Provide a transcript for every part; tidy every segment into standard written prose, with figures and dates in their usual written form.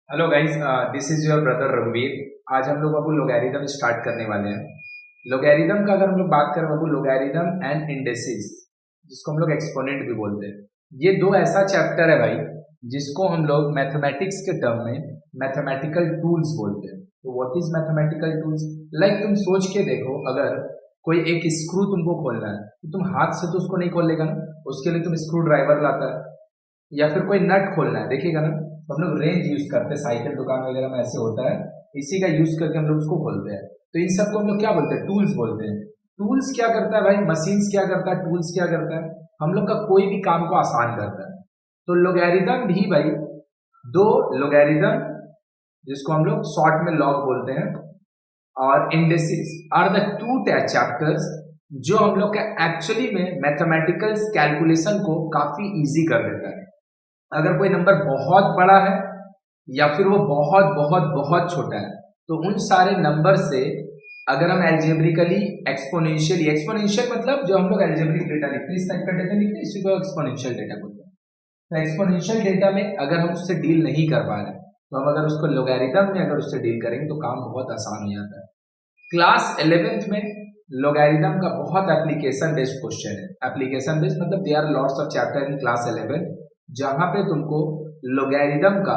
Hello guys, this is your brother रघुवीर। आज हम लोग बाबू लोगैरिथम स्टार्ट करने वाले हैं। लोगैरिथम का अगर हम लोग बात करें बाबू, लोगैरिथम एंड इंडेसिस, जिसको हम लोग एक्सपोनेंट भी बोलते हैं, ये दो ऐसा चैप्टर है भाई जिसको हम लोग मैथमेटिक्स के टर्म में मैथमेटिकल टूल्स बोलते हैं। तो what is mathematical tools? Like तुम सोच के देखो, अगर कोई एक स्क्रू तुमको खोलना है तो तुम हाथ से तो उसको नहीं खोल लेगा ना, उसके लिए तुम स्क्रू ड्राइवर लाता है। या फिर कोई नट खोलना है, देखिएगा ना, तो हम लोग रेंज यूज करते हैं, साइकिल दुकान वगैरह में ऐसे होता है, इसी का यूज करके हम लोग उसको खोलते हैं। तो इन सबको हम लोग क्या बोलते हैं? टूल्स बोलते हैं। टूल्स क्या करता है भाई? मशीन्स क्या करता है? टूल्स क्या करता है? हम लोग का कोई भी काम को आसान करता है। तो लोगैरिथम भी भाई, दो लोगैरिथम, जिसको हम लोग शॉर्ट में लॉग बोलते हैं, और इंडेसिस आर द टू चैप्टर्स जो हम लोग का एक्चुअली में मैथमेटिकल कैलकुलेशन को काफी इजी कर देता है। अगर कोई नंबर बहुत बड़ा है या फिर वो बहुत बहुत बहुत छोटा है, तो उन सारे नंबर से अगर हम एल्जेब्रिकली एक्सपोनेंशियली, एक्सपोनेंशियल मतलब जो हम लोग एल्जेब्रिक डेटा लिखते हैं, इस टाइप का डेटा लिखते हैं, इसी को एक्सपोनेंशियल डेटा बोलते हैं। तो एक्सपोनेंशियल डेटा में अगर हम उससे डील नहीं कर पा रहे, तो हम अगर उसको लोगैरिथम में अगर उससे डील करेंगे तो काम बहुत आसान हो जाता है। क्लास 11th में लोगैरिथम का बहुत एप्लीकेशन बेस्ड क्वेश्चन है। एप्लीकेशन बेस्ड मतलब there are lots of chapter in class 11 जहां पे तुमको लोगैरिथम का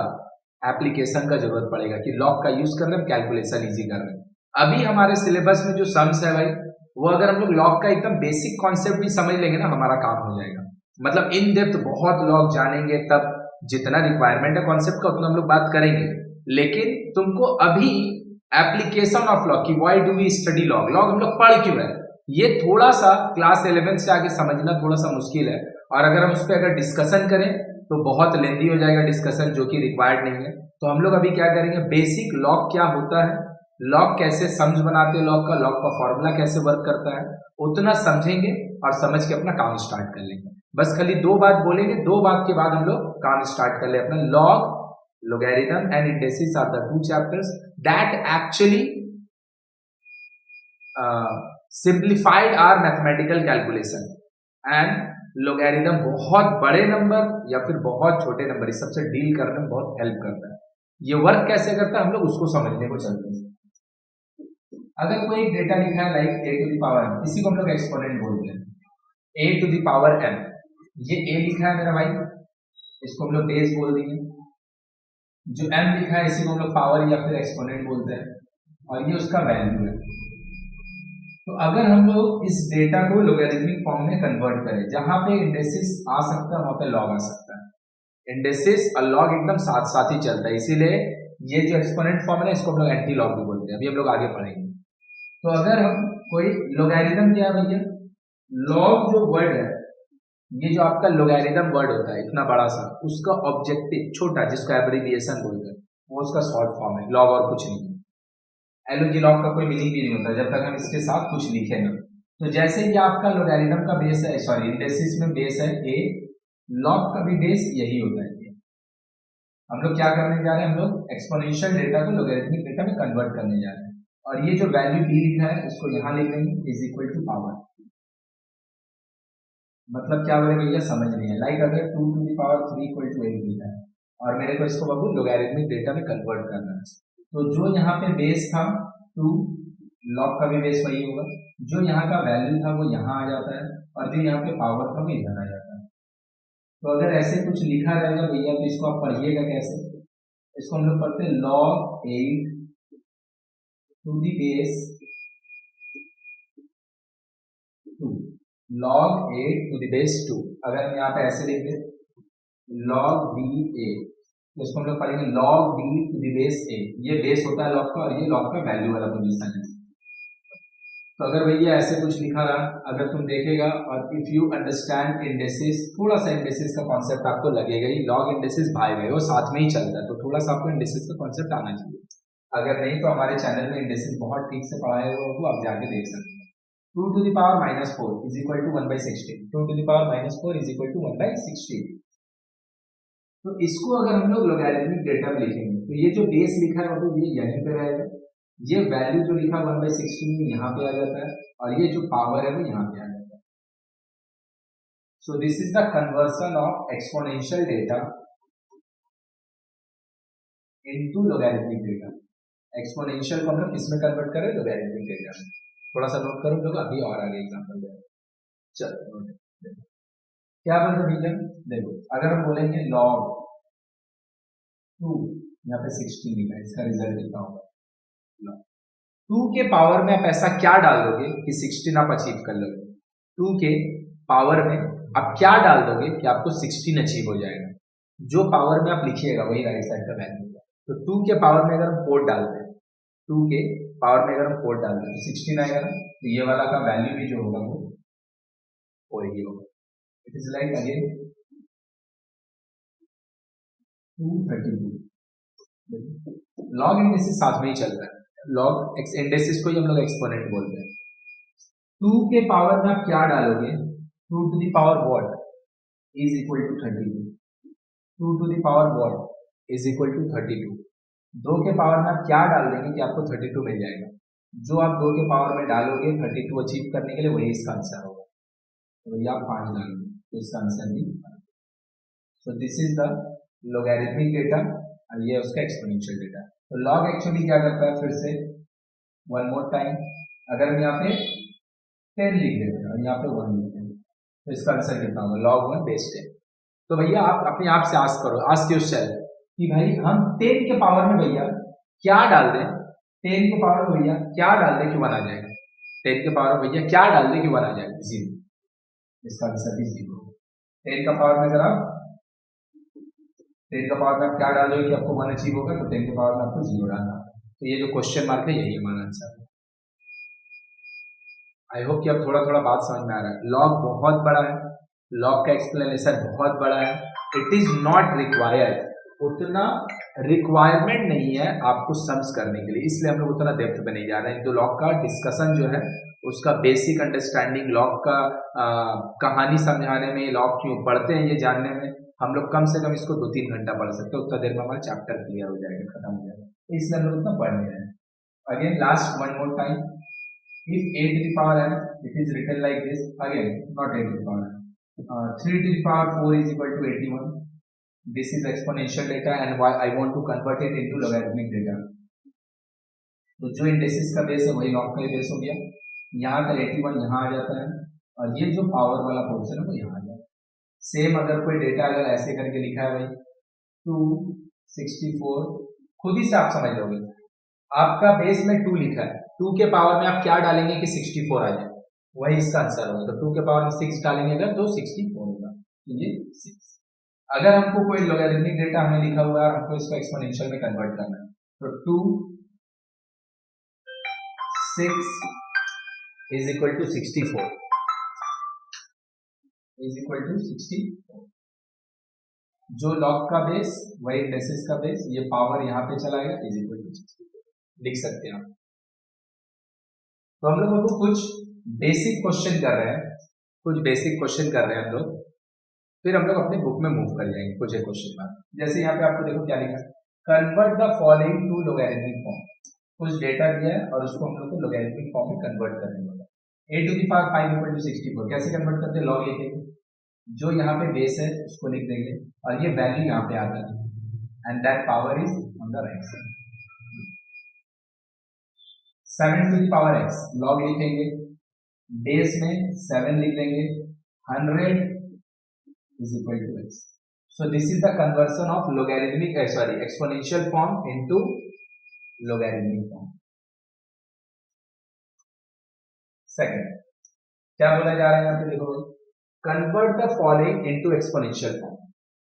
एप्लीकेशन का जरूरत पड़ेगा कि लॉग का यूज कर रहे हैं, कैलकुलेशन इजी कर रहे हैं। अभी हमारे सिलेबस में जो सम्स है भाई, वो अगर हम लोग लॉग का एकदम बेसिक कॉन्सेप्ट भी समझ लेंगे ना, हमारा काम हो जाएगा। मतलब इन डेप्थ बहुत लॉग जानेंगे तब, जितना रिक्वायरमेंट है कॉन्सेप्ट का उतना हम लोग बात करेंगे। लेकिन तुमको अभी एप्लीकेशन ऑफ लॉग की, why do we study log, log हम लोग पढ़ क्यों रहे हैं, ये थोड़ा सा क्लास 11 से आगे समझना थोड़ा सा मुश्किल है। और अगर हम उस पर अगर डिस्कशन करें तो बहुत लेंदी हो जाएगा डिस्कशन, जो कि रिक्वायर्ड नहीं है। तो हम लोग अभी क्या करेंगे, बेसिक लॉग क्या होता है, लॉग कैसे सम्स बनाते हैं, लॉग का, लॉग का फॉर्मूला कैसे वर्क करता है, उतना समझेंगे और समझ के अपना काम स्टार्ट कर लेंगे। बस खाली दो बात बोलेंगे, दो बात के बाद हम लोग काम स्टार्ट कर ले अपना। Log, logarithm and indices are the two chapters that actually simplified our mathematical calculation, and logarithm बहुत बड़े नंबर या फिर बहुत छोटे नंबर, इस सबसे डील करने में बहुत हेल्प करता है। ये वर्क कैसे करता है हम लोग उसको समझने को चलते हैं। अगर कोई एक डेटा लिखा है like a to the power m, इसी को हम लोग एक्सपोनेंट बोलते हैं, a to the power m, ये a लिखा है मेरा भाई, इसको हम लोग बेस बोल देंगे। जो m लिखा है इसी को हम लोग पावर या फिर एक्सपोनेंट बोलते हैं, और ये उसका वैल्यू है। तो अगर हम लोग इस डेटा को लोगरिथमिक फॉर्म में कन्वर्ट करें, जहां पे इंडेसिस आ सकता है वहां पे लॉग आ सकता है। इंडेसिस और लॉग एकदम साथ साथ ही चलता है, इसीलिए ये जो एक्सपोनेंट फॉर्म है ना, इसको हम लोग एंटी लॉग भी बोलते हैं। अभी हम लोग आगे पढ़ेंगे। तो अगर हम कोई लोगरिथम, क्या है भैया, लॉग जो वर्ड है, ये जो आपका लोगैरिथम वर्ड होता है इतना बड़ा सा, उसका ऑब्जेक्टिव छोटा, जिसको एब्रिविएशन बोलते हैं, वो उसका शॉर्ट फॉर्म है लॉग, और कुछ नहीं है। एलओजी लॉग का कोई मीनिंग भी नहीं होता जब तक हम इसके साथ कुछ लिखे ना। तो जैसे कि आपका लोगैरिथम का बेस है, सॉरी इंडेसिस में बेस है ए, लॉग का भी बेस यही होता है। हम लोग क्या करने जा रहे हैं, हम लोग एक्सपोनेंशियल डेटा को लोगैरिथमिक डेटा में कन्वर्ट करने जा रहे हैं। और ये जो वैल्यू बी लिखा है इसको यहां लिख लेंगे, इज इक्वल टू पावर। मतलब क्या बोले भैया, समझ नहीं है। लाइक अगर 2 to the power 3 equal to 8 लिखा है और मेरे को इसको बाबू लोगैरिथमिक डेटा में कन्वर्ट करना है, तो जो यहाँ पे बेस था 2, लॉग का भी बेस वही होगा, जो यहाँ का वैल्यू था वो यहाँ आ जाता है, और जो यहाँ पे पावर था वो इधर आ जाता है। तो अगर ऐसे कुछ लिखा रहेगा भैया तो इसको आप पढ़िएगा कैसे, इसको हम लोग पढ़ते हैं log 8 to the base 2, log 8 to the base 2। अगर हम यहाँ पे ऐसे लिख दें लॉग बी ए, तो इसको हम लोग पढ़ेंगे log B to the base A. ये बेस होता है लॉग का, और ये लॉग का वैल्यू वाला पोजीशन है। तो अगर भैया ऐसे कुछ लिखा रहा, अगर तुम देखेगा, और इफ यू अंडरस्टैंड इंडेसिस, थोड़ा सा इंडेसिस का कॉन्सेप्ट आपको लगेगा ही, लॉग इंडेसिस भाई भाई वो साथ में ही चलता है, तो थोड़ा सा आपको इंडेसिस का कॉन्सेप्ट आना चाहिए। अगर नहीं तो हमारे चैनल में इंडेसिस बहुत ठीक से पढ़ाया हुआ हो, आप जाके देख सकते हैं। 2 to the power minus 4 is equal to 1/16, 2 to the power minus 4 is equal to 1/16। तो इसको अगर हम लोग लोगैरिथमिक डेटा में लिखेंगे तो ये जो बेस लिखा है मतलब ये यहीं पे रहेगा, ये वैल्यू जो लिखा 1/16 यहाँ पे आ जाता है, और ये जो पावर है वो यहाँ पे आ जाता है। So this is the conversion of exponential data into logarithmic data. Exponential को हम लोग किसमें कन्वर्ट करें, लोगैरिथमिक डेटा में। थोड़ा सा नोट करो लोग, अभी और आगे एग्जांपल दे। चलो नोट क्या बोल रहे भैया, देखो अगर हम बोलेंगे log 2, यहाँ पे 16 लिखा है, इसका रिजल्ट कितना होगा। 2 के पावर में आप ऐसा क्या डाल दोगे कि 16 आप अचीव कर लोगे। 2 के पावर में आप क्या डाल दोगे कि आपको 16 अचीव हो जाएगा। जो पावर में आप लिखिएगा वही राइट साइड का वैल्यू है। तो 2 के पावर में अगर हम 4 डालते हैं, 2 के पावर में अगर हम 4 डालते हैं तो 16 आएगा ना। तो ये वाला का वैल्यू भी जो होगा वो 4 ही होगा। It is like again 232। Log indices साथ में ही चलता है, लॉग इंडेसिस को ही हम लोग एक्सपोनेंट बोलते हैं। 2 के पावर में आप क्या डालोगे, 2 to the power what is equal to 32। 2 to the power what is equal to 32। 2 के पावर में आप क्या डाल देंगे कि आपको 32 मिल जाएगा। जो आप 2 के पावर में डालोगे 32 अचीव करने के लिए वही इसका आंसर होगा। तो भैया आप 5 डालोगे तो इसका आंसर भी। So this is the logarithmic data और ये उसका एक्सपोनेंशियल डेटा। तो लॉग एक्चुअली क्या करता है, फिर से वन मोर टाइम, अगर हम यहाँ पे 10 लिख देते हैं और यहाँ पे 1 लिखते हैं तो इसका आंसर कितना होगा, log 1 बेस 10। तो भैया आप अपने आप से आस्क करो, आस्क योरसेल्फ कि भाई हम 10 के पावर में भैया क्या डाल दें, 10 के पावर में भैया क्या डाल दें कि 1 आ जाएगा। 10 के पावर में भैया क्या डाल दें कि 1 आ जाएगा, 0। इसका आंसर भी 0। 10 का पावर में अगर आप 10 का पावर में आप क्या डाल दोगे कि आपको 1 अचीव होगा, तो 10 के पावर में आपको 0 डालना। तो ये जो क्वेश्चन मार्क है यही हमारा आंसर है। आई होप कि अब थोड़ा थोड़ा बात समझ में आ रहा है। लॉग बहुत बड़ा है, लॉग का एक्सप्लेनेशन बहुत बड़ा है। इट इज नॉट रिक्वायर्ड, उतना रिक्वायरमेंट नहीं है आपको सम्स करने के लिए, इसलिए हम लोग उतना डेप्थ में नहीं जा रहे हैं। तो लॉग का डिस्कशन जो है उसका बेसिक अंडरस्टैंडिंग, लॉग का कहानी समझाने में, लॉग क्यों पढ़ते हैं ये जानने में हम लोग कम से कम इसको 2-3 घंटा पढ़ सकते हैं। उतना देर में हमारा चैप्टर क्लियर हो जाएगा, खत्म हो जाएगा, इसलिए हम लोग उतना पढ़ नहीं रहे हैं। Again last one more time, if a to the power n, it is written like this. Again, not a to the power n. 3 to the power 4 is equal to 81. This is exponential data and why I want to convert it into logarithmic data. तो जो इंडेसिस का base है वही log का base हो गया। यहाँ का 81 यहाँ आ जाता है और ये जो पावर वाला पोर्शन है वो यहाँ आ जाता है। सेम अगर कोई डेटा अगर ऐसे करके लिखा है भाई 264, खुद ही से आप समझ लोगे, आपका बेस में 2 लिखा है, 2 के पावर में आप क्या डालेंगे कि 64 आ जाए, वही इसका आंसर होगा। तो 2 के पावर में 6 डालेंगे अगर तो 64 होगा, ये 6। अगर हमको कोई लोगैरिथमिक डेटा हमें लिखा हुआ है और हमको इसको एक्सपोनेंशियल में कन्वर्ट करना है, तो 2 6 is equal to 64 is equal to 64। जो लॉग का बेस वही इंडेसिस का बेस, ये पावर यहाँ पे चलाएगा, इज इक्वल टू 64 लिख सकते हैं आप। तो हम लोग को कुछ बेसिक क्वेश्चन कर रहे हैं, कुछ बेसिक क्वेश्चन कर रहे हैं हम लोग, फिर हम लोग अपने बुक में मूव कर जाएंगे कुछ एक क्वेश्चन बाद। जैसे यहाँ पे आपको देखो क्या लिखा है, convert the following to logarithmic form. कुछ डेटा दिया है और उसको हम लोग को लोगैरिथमिक फॉर्म में कन्वर्ट करने वाला है। a to the power 5 equal to 64 कैसे कन्वर्ट करते हैं, लॉग लिखेंगे, जो यहाँ पे बेस है उसको लिख देंगे और ये वैल्यू यहाँ पे आता है and that power is on the right side. 7 to the power x log लिखेंगे, बेस में 7 लिख देंगे, 100 is equal to x. So this is the conversion of logarithmic exponential form into logarithmic form. Second, क्या बोला जा रहा है यहाँ पे देखो, convert the following into exponential form.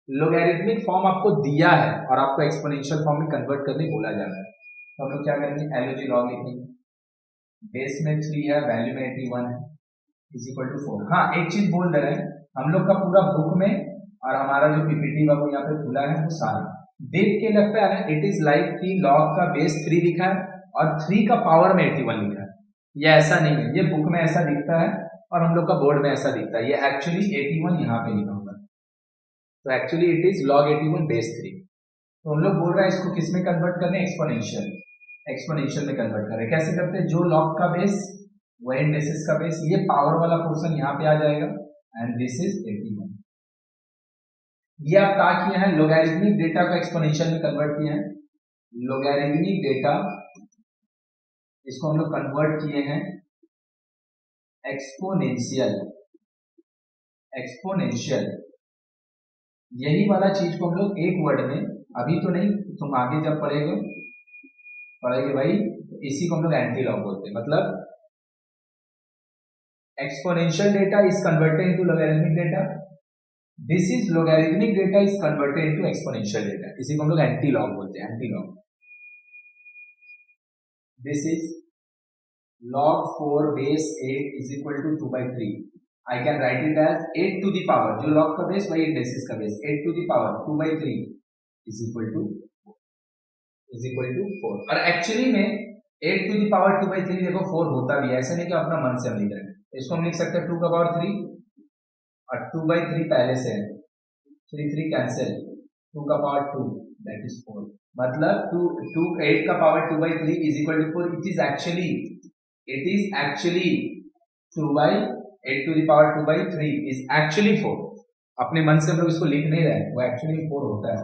logarithmic form आपको दिया है और आपको exponential form में convert करने बोला जा रहा है, तो हम लोग क्या करेंगे, log log लिखेंगे, बेस में 3 है, वैल्यू में 81 है, इज इक्वल टू 4। हाँ एक चीज बोल दे रहे हैं, हम लोग का पूरा बुक में और हमारा जो पीपीटी वो यहाँ पे खुला है वो सारा देख के लगता है ना, इट इज लाइक कि लॉग का बेस 3 लिखा है और 3 का पावर में 81 लिखा है। ये ऐसा नहीं है, ये बुक में ऐसा दिखता है और हम लोग का बोर्ड में ऐसा दिखता है, ये एक्चुअली 81 यहाँ पे लिखा होगा, तो actually it is log 81 base 3। तो हम लोग बोल रहे हैं इसको किस में कन्वर्ट करने, एक्सपोनेंशियल में कन्वर्ट करें। कैसे करते हैं, जो लॉग का बेस वही इंडेसिस का बेस, ये पावर वाला पोर्शन यहाँ पे आ जाएगा एंड दिस इज 81। ये आप क्या किए हैं, लोगैरिथमिक डेटा को एक्सपोनेंशियल में कन्वर्ट किए हैं, लोगैरिथमिक डेटा, इसको हम लोग कन्वर्ट किए हैं एक्सपोनेंशियल। एक्सपोनेंशियल यही वाला चीज को हम लोग एक वर्ड में, अभी तो नहीं, तुम आगे जब पढ़ेगे भाई, तो इसी को हम लोग एंटी लॉग बोलते हैं। मतलब exponential data is converted into logarithmic data, this is logarithmic data is converted into exponential data, इसी को हम लोग एंटी लॉग बोलते हैं। Anti log, this is log 4 base 8 is equal to 2/3, I can write it as 8 to the power, जो log का base वही indexed का base, 8 to the power 2/3 is equal to 4। और एक्चुअली में 8 to the power 2/3 देखो 4 होता भी है, ऐसा नहीं कि अपना मन से हम लिख रहे हैं। इसको हम लिख सकते हैं 2 का पावर 3 और 2/3 पहले से है, 3 कैंसिल, 2 का पावर 2 दैट इज 4। मतलब 8 का power 2/3 is equal to 4। It is actually 8 to the power 2/3 is actually 4। अपने मन से हम लोग इसको लिख नहीं रहे, वो एक्चुअली 4 होता है।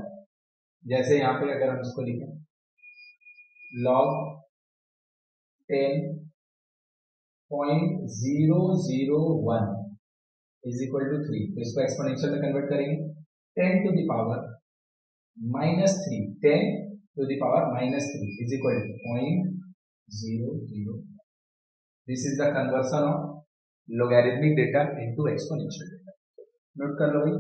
जैसे यहाँ पे अगर हम इसको लिखें log 10.001 इज इक्वल टू 3, तो इसको एक्सपोनेंशियल में कन्वर्ट करेंगे 10 to the power -3, 10 to the power -3 is equal to 0.00। This is the conversion of logarithmic data into exponential data। Note कर लो भाई।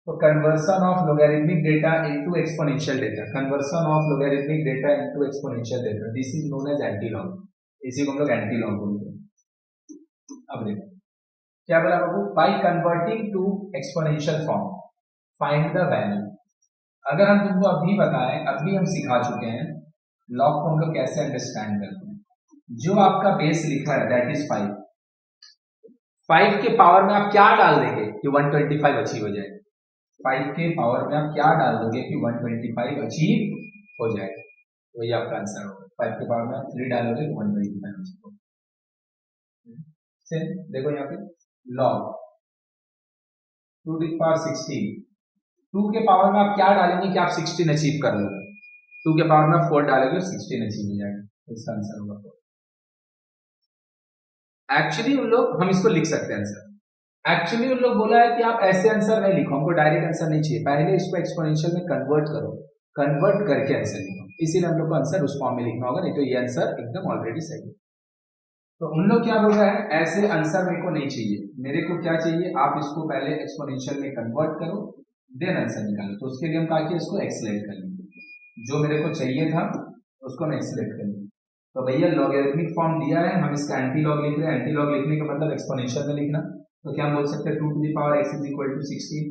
तो conversion of logarithmic data into exponential data, conversion of logarithmic data into exponential data, this is known as antilog, इसी को हम लोग anti log बोलते हैं। अब देखो क्या बोला बाबू, by converting to exponential form find the value. अगर हम तुमको अभी बताएं, अभी हम सिखा चुके हैं लॉग को हम लोग कैसे अंडरस्टैंड करते हैं। जो आपका बेस लिखा है दैट इज 5, 5 के पावर में आप क्या डाल देंगे कि 125 अचीव हो जाए। 5 के पावर में आप क्या डाल दोगे कि 125 अचीव हो जाए, वही आपका आंसर होगा। 5 के पावर में आप 3 डालोगे तो 125 अचीव होगा। देखो यहाँ पे log 2 to the power 16, 2 के पावर में आप क्या डालेंगे कि आप 16 अचीव कर लोगे। 2 के पावर में 4 डालोगे 16 अचीव हो जाएगा, इसका आंसर होगा 4। एक्चुअली उन लोग, हम इसको लिख सकते हैं आंसर। एक्चुअली उन लोग बोला है कि आप ऐसे आंसर नहीं लिखो, हमको डायरेक्ट आंसर नहीं चाहिए, पहले इसको एक्सपोनेंशियल में कन्वर्ट करो, कन्वर्ट करके आंसर लिखो। इसीलिए हम लोग को आंसर उस फॉर्म में लिखना होगा, नहीं तो ये आंसर एकदम ऑलरेडी सही है। तो उन लोग क्या बोल रहे हैं, ऐसे आंसर मेरे को नहीं चाहिए, मेरे को क्या चाहिए, आप इसको पहले एक्सपोनेंशियल में कन्वर्ट करो देन आंसर निकालो। तो उसके लिए हम कहा कि इसको एक्सलेट कर लेंगे, जो मेरे को चाहिए था उसको मैं एक्सलेट कर लूंगा। तो भैया लॉगरिथमिक फॉर्म दिया है, हम इसका एंटी लॉग लिख रहे हैं। एंटी लॉग लिखने का मतलब एक्सपोनेंशियल में लिखना, तो क्या हम बोल सकते हैं 2 to the power x is equal to 16।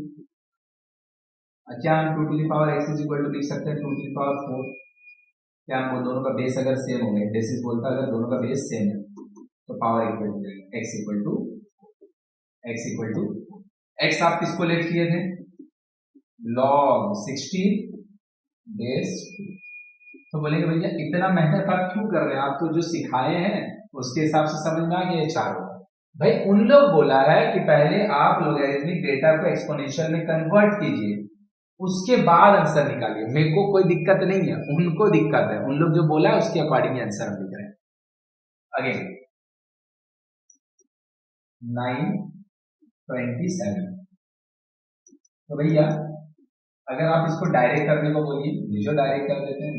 क्या हम 2 to the power x is equal to लिख सकते हैं 2 to the power 4। क्या हम वो दोनों का बेस अगर सेम हो गए, बेसिस बोलता है अगर दोनों का बेस सेम है तो पावर इक्वल हो जाएगा x इक्वल टू x आप किसको लेट किए थे, log 16 बेस। तो बोलेंगे भैया इतना मेहनत आप क्यों कर रहे हैं, आप तो जो सिखाए हैं उसके हिसाब से समझ में आ गया 4 होगा। भाई उन लोग बोला है कि पहले आप लोगरिथमिक डेटा को एक्सपोनेंशियल में कन्वर्ट कीजिए, उसके बाद आंसर निकालिए। मेरे को कोई दिक्कत नहीं है, उनको दिक्कत है, उन लोग जो बोला है उसके अकॉर्डिंग आंसर हम लिख रहे हैं। अगेन 927। तो भैया अगर आप इसको डायरेक्ट करने को बोलिए, जो डायरेक्ट कर देते हैं,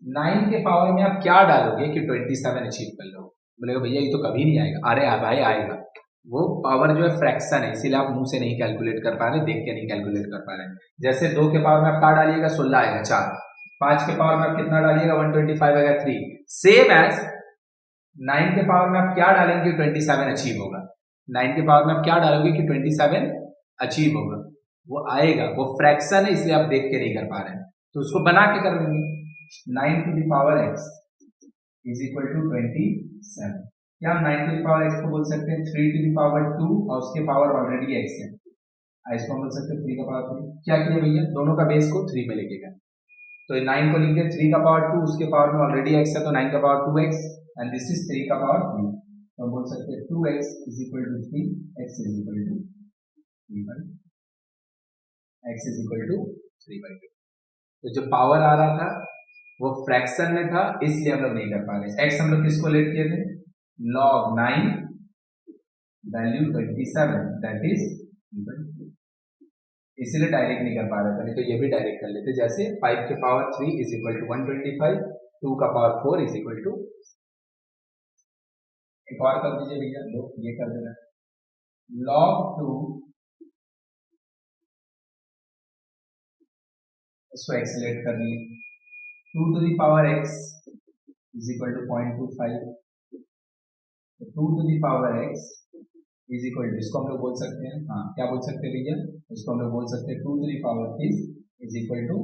9 के पावर में आप क्या डालोगे कि 27 अचीव कर लो। बोलेगा भैया ये तो कभी नहीं आएगा। अरे भाई आएगा, वो पावर जो है फ्रैक्शन है, इसीलिए आप मुंह से नहीं कैलकुलेट कर पा रहे, देख के नहीं कैलकुलेट कर पा रहे। जैसे 2 के पावर में आप क्या डालिएगा 16 आएगा 4, 5 के पावर में आप कितना डालिएगा 125 आएगा 3। सेम एज 9 के पावर में आप क्या डालेंगे 27 अचीव होगा। 9 के पावर में आप क्या डालोगे कि 27 अचीव होगा, वो आएगा, वो फ्रैक्शन है इसलिए आप देख के नहीं कर पा रहे हैं, तो उसको बना के कर लेंगे। 9 to the power x is equal to 27। क्या हम 9 to the power x को बोल सकते हैं 3 to the power 2 और उसके पावर ऑलरेडी x है, इसको हम बोल सकते हैं 3 का पावर 3। क्या किया भैया, दोनों का बेस को 3 में लेके गए, तो 9 को लिख दिया 3 का पावर 2, उसके पावर में ऑलरेडी x है तो 9 का power 2x and this is 3 का पावर 3। तो हम बोल सकते हैं 2x is equal to 3, x is equal to 3/2, x is equal to 3/2। तो जो पावर आ रहा था वो फ्रैक्शन में था, इसलिए हम लोग नहीं कर पा रहे। एक्स हम लोग किसको लेट किए थे, log 9 वैल्यू 27, दैट इज, इसीलिए डायरेक्ट नहीं कर पा रहे थे, नहीं तो ये भी डायरेक्ट कर लेते। जैसे 5 के पावर 3 इज इक्वल टू 125, 2 का पावर 4 इज इक्वल टू, एक और कर दीजिए भैया, लो ये कर देना, log 2, इसको एक्सीलेट कर लिए, 2 to the power x is equal to 0.25, तो 2 to the power x is equal to, इसको हम लोग बोल सकते हैं, हाँ क्या बोल सकते हैं भैया, इसको हम लोग बोल सकते हैं 2 to the power is equal to,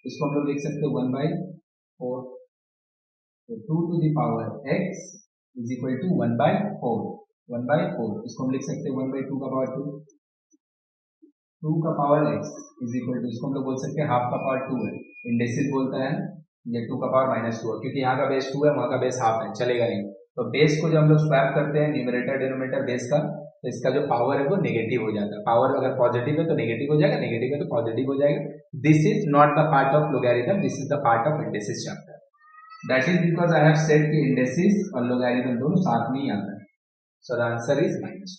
इसको हम लोग लिख सकते हैं 1/4, तो 2 to the power x is equal to 1/4, 1/4, इसको हम लिख सकते हैं 1/2 का पावर 2, 2 का power x is equal to, इसको हम लोग बोल सकते हैं हाफ का पावर 2 है, इंडेसिस बोलता है ये 2 का पावर -2 है, क्योंकि यहाँ का बेस 2 है, वहाँ का बेस हाफ है, चलेगा नहीं। तो बेस को जब हम लोग स्वैप करते हैं न्यूमरेटर डिनोमिनेटर बेस का, तो इसका जो पावर है वो नेगेटिव हो जाता है। पावर अगर पॉजिटिव है तो नेगेटिव हो जाएगा, नेगेटिव है तो पॉजिटिव हो जाएगा। This is not the part of logarithm, this is the part of indices chapter. That is because I have said कि इंडेसिस और लोगैरिथम दोनों साथ में ही आता है। So the answer is -2।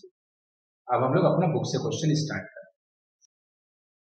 अब हम लोग अपना बुक से क्वेश्चन स्टार्ट करें।